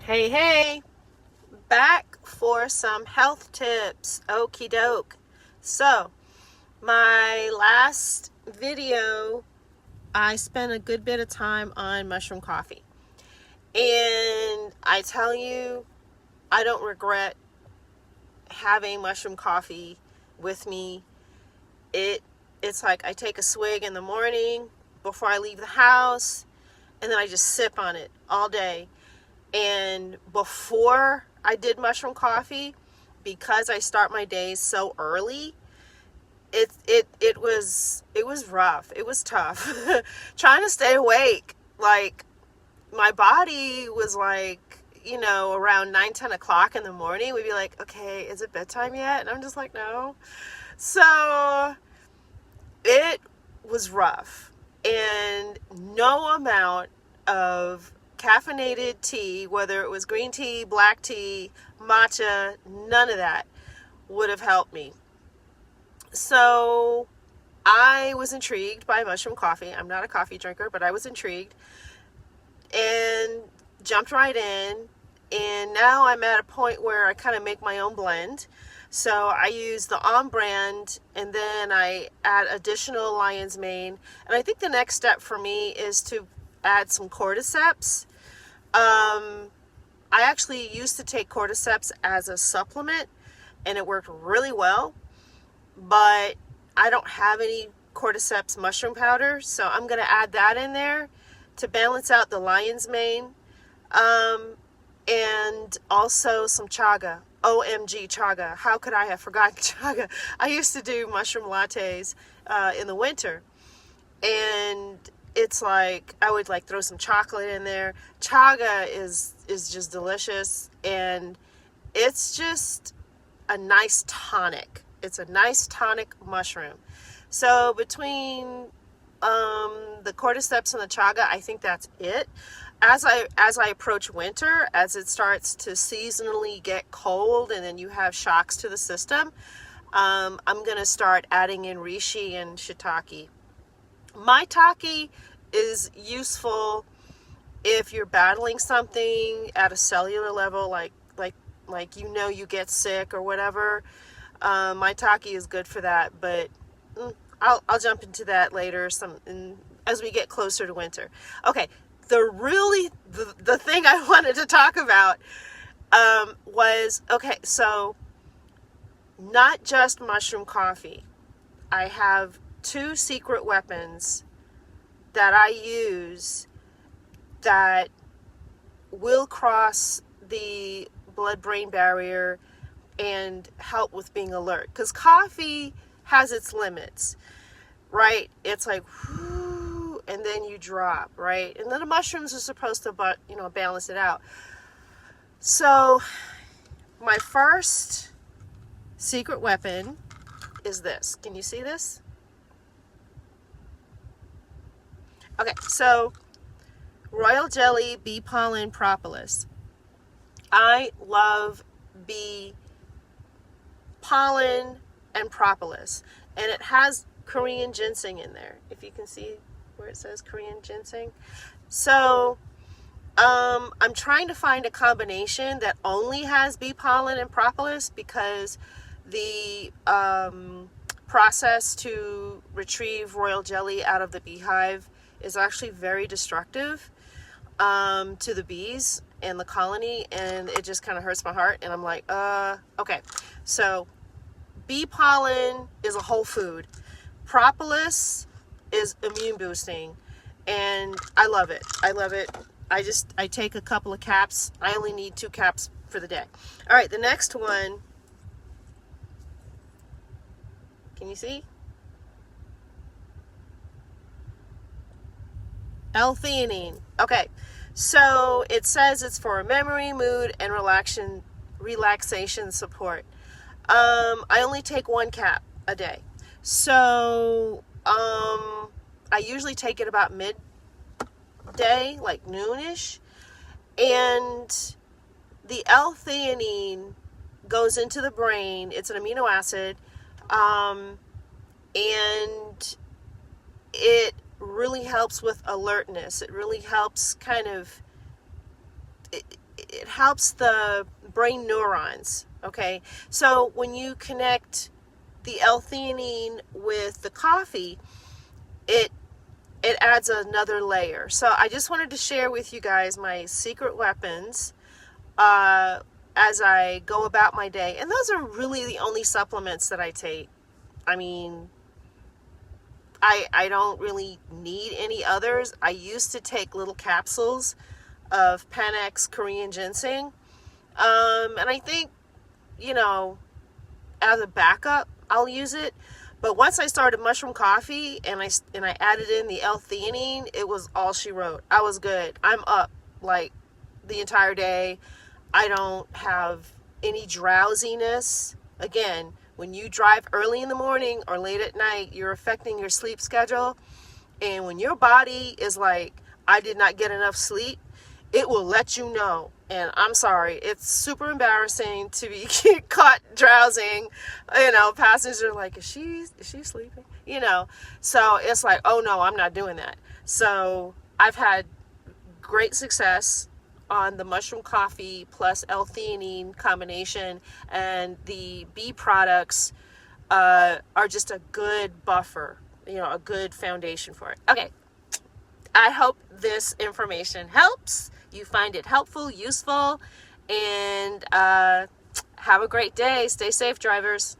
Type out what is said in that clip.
Hey, hey, back for some health tips. Okie doke. So, my last video, I spent a good bit of time on mushroom coffee. And I tell you, I don't regret having mushroom coffee with me. It's like I take a swig in the morning before I leave the house, and then I just sip on it all day. And before I did mushroom coffee, because I start my days so early, it was rough. It was tough. Trying to stay awake. Like, my body was like, around 9, 10 o'clock in the morning, we'd be like, okay, is it bedtime yet? And I'm just like, no. So it was rough. And no amount of caffeinated tea, whether it was green tea, black tea, matcha, none of that would have helped me. So I was intrigued by mushroom coffee. I'm not a coffee drinker, but I was intrigued and jumped right in. And now I'm at a point where I kind of make my own blend. So I use the On brand, and then I add additional lion's mane. And I think the next step for me is to add some cordyceps. I actually used to take cordyceps as a supplement, and it worked really well. But I don't have any cordyceps mushroom powder, so I'm going to add that in there to balance out the lion's mane. And also some chaga. OMG, chaga. How could I have forgotten chaga? I used to do mushroom lattes in the winter. And it's like I would like throw some chocolate in there. Chaga is just delicious, and it's just a nice tonic. It's a nice tonic mushroom. So between the cordyceps and the chaga, I think that's it. As I approach winter, as it starts to seasonally get cold, and then you have shocks to the system, I'm gonna start adding in reishi and shiitake. Maitake is useful if you're battling something at a cellular level, like you get sick or whatever. Maitake is good for that, but I'll jump into that later. As we get closer to winter. Okay, the thing I wanted to talk about was okay. So not just mushroom coffee. I have two secret weapons that I use that will cross the blood-brain barrier and help with being alert. Because coffee has its limits, right? It's like, whoo, and then you drop, right? And then the mushrooms are supposed to, balance it out. So my first secret weapon is this. Can you see this? Okay, so royal jelly, bee pollen, propolis. I love bee pollen and propolis, and it has Korean ginseng in there, if you can see where it says Korean ginseng. So I'm trying to find a combination that only has bee pollen and propolis, because the process to retrieve royal jelly out of the beehive is actually very destructive to the bees and the colony, and it just kind of hurts my heart. And I'm like, okay. So bee pollen is a whole food. Propolis is immune boosting, and I love it. I take a couple of caps. I only need 2 caps for the day. All right, the next one. Can you see? L-theanine. Okay, so it says it's for memory, mood, and relaxation support. I only take 1 cap a day. So I usually take it about midday, like noonish. And the L-theanine goes into the brain. It's an amino acid. And it really helps with alertness. It really helps it helps the brain neurons. Okay, so when you connect the L-theanine with the coffee, it adds another layer. So I just wanted to share with you guys my secret weapons as I go about my day. And those are really the only supplements that I take. I mean, I don't really need any others. I used to take little capsules of Panax Korean ginseng. And I think, you know, as a backup, I'll use it. But once I started mushroom coffee and I added in the L-theanine, it was all she wrote. I was good. I'm up like the entire day. I don't have any drowsiness. Again, when you drive early in the morning or late at night, you're affecting your sleep schedule. And when your body is like, I did not get enough sleep, it will let you know. And I'm sorry, it's super embarrassing to be caught drowsing. You know, passengers are like, is she sleeping? You know, so it's like, oh no, I'm not doing that. So I've had great success on the mushroom coffee plus L-theanine combination, and the bee products are just a good buffer, you know, a good foundation for it. Okay, I hope this information helps. You find it helpful, useful, and have a great day. Stay safe, drivers.